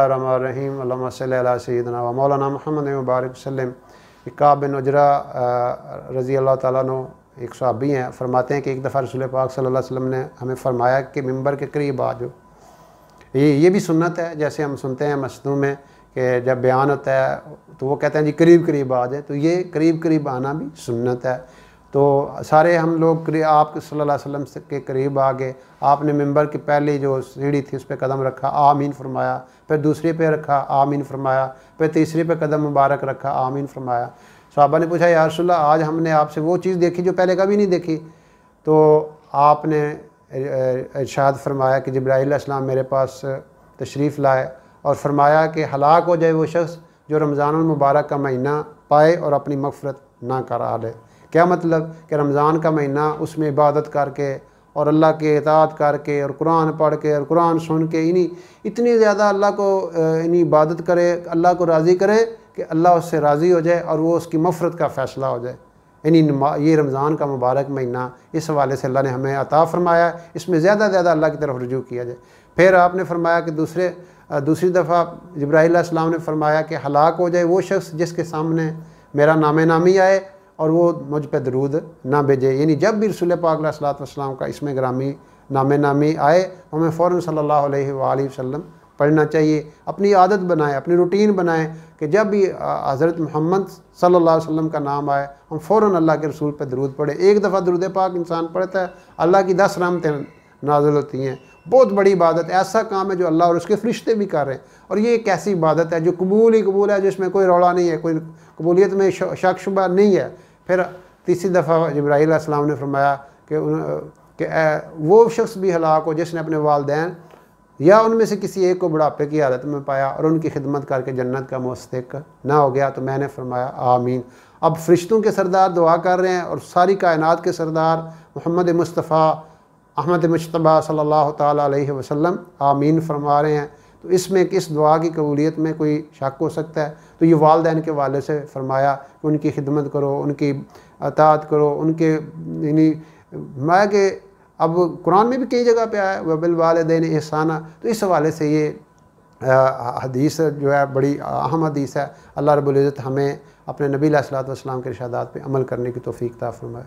रहीम अल्लाहुम्मा सल्ली अला सय्यिदिना व मौलाना मुहम्मद व बारिक वसल्लम। काब बिन उजरा रज़ी अल्लाह ताला अन्हु एक सहाबी हैं, फरमाते हैं कि एक दफ़ा रसूल पाक सल्लल्लाहु अलैहि वसल्लम ने हमें फरमाया कि मिंबर के करीब आ जाओ। ये भी सुन्नत है, जैसे हम सुनते हैं मस्जिदों में कि जब बयान होता है तो वो कहते हैं जी करीब करीब आ जाए, तो ये करीब करीब आना भी सुन्नत है। तो सारे हम लोग आप सल्लल्लाहु अलैहि वसल्लम के करीब आ गए। आपने मिंबर की पहली जो सीढ़ी थी उस पर कदम रखा, आमीन फरमाया, फिर दूसरे पे रखा, आमीन फरमाया, फिर तीसरे पे कदम मुबारक रखा, आमीन फरमाया। सहाबा ने पूछा या रसूलल्लाह आज हमने आपसे वो चीज़ देखी जो पहले कभी नहीं देखी। तो आपने इरशाद फरमाया कि जिब्राईल अलैहिस्सलाम मेरे पास तशरीफ़ लाए और फरमाया कि हलाक हो जाए वो शख्स जो रमज़ानुल मुबारक का महीना पाए और अपनी मग़फ़िरत ना करा ले। क्या मतलब कि रमज़ान का महीना उसमें इबादत करके और अल्लाह के इताअत करके और कुरान पढ़ के और कुरान सुन के इतनी ज़्यादा अल्लाह को इबादत करे, अल्लाह को राज़ी करे कि अल्लाह उससे राज़ी हो जाए और वो उसकी मग़फ़िरत का फ़ैसला हो जाए। ये रमज़ान का मुबारक महीना इस हवाले से अल्लाह ने हमें अता फ़रमाया, इसमें ज़्यादा ज़्यादा अल्लाह की तरफ रुजू किया जाए। फिर आपने फरमाया कि दूसरी दफ़ा जिब्राईल अलैहिस्सलाम ने फरमाया कि हलाक हो जाए वो शख्स जिसके सामने मेरा नामे नामी आए और वो मुझ पर दरूद ना भेजे। यानी जब भी रसूल पाक अलैहिस्सलातु वस्सलाम का इसमें ग्रामी नामे नामी आए हमें फ़ौरन सल्लल्लाहु अलैहि वसल्लम पढ़ना चाहिए। अपनी आदत बनाएं, अपनी रूटीन बनाएं कि जब भी हज़रत मोहम्मद सल्लल्लाहु अलैहि वसल्लम का नाम आए हम फ़ौरन अल्लाह के रसूल पर दरूद पढ़ें। एक दफ़ा दरूद पाक इंसान पढ़ता है अल्लाह की 10 रहमतें नाज़िल होती हैं। बहुत बड़ी इबादत, ऐसा काम है जो अल्लाह और उसके फ़रिश्ते भी कर रहे हैं। और ये एक ऐसी इबादत है जो कबूल ही कबूल है, जिसमें कोई रौला नहीं है, कोई कबूलियत में शक शुबा नहीं है। फिर तीसरी दफ़ा जिब्राईल अलैहिस्सलाम ने फरमाया कि वो शख्स भी हलाक हो जिसने अपने वालिदैन या उनमें से किसी एक को बुढ़ापे की हालत में पाया और उनकी खिदमत करके जन्नत का मुस्तहिक ना हो गया। तो मैंने फरमाया आमीन। अब फ़रिश्तों के सरदार दुआ कर रहे हैं और सारी कायनात के सरदार मोहम्मद मुस्तफ़ा अहमद मुज्तबा सल्लल्लाहु ताला अलैहि वसल्लम आमीन फरमा रहे हैं। तो इसमें इस दुआ की कबूलियत में कोई शक हो सकता है? तो ये वालिदैन के वाले से फरमाया कि उनकी खिदमत करो, उनकी अताअत करो, उनके माया के अब कुरान में भी कई जगह पे आया है वबिल वालिदैन एहसाना। तो इस हवाले से ये हदीस जो है बड़ी अहम हदीस है। अल्लाह रब्बुल इज़्ज़त हमें अपने नबी अलैहिस्सलातु वस्सलाम के इरशादात पे अमल करने की तौफ़ीक अता फ़रमाए।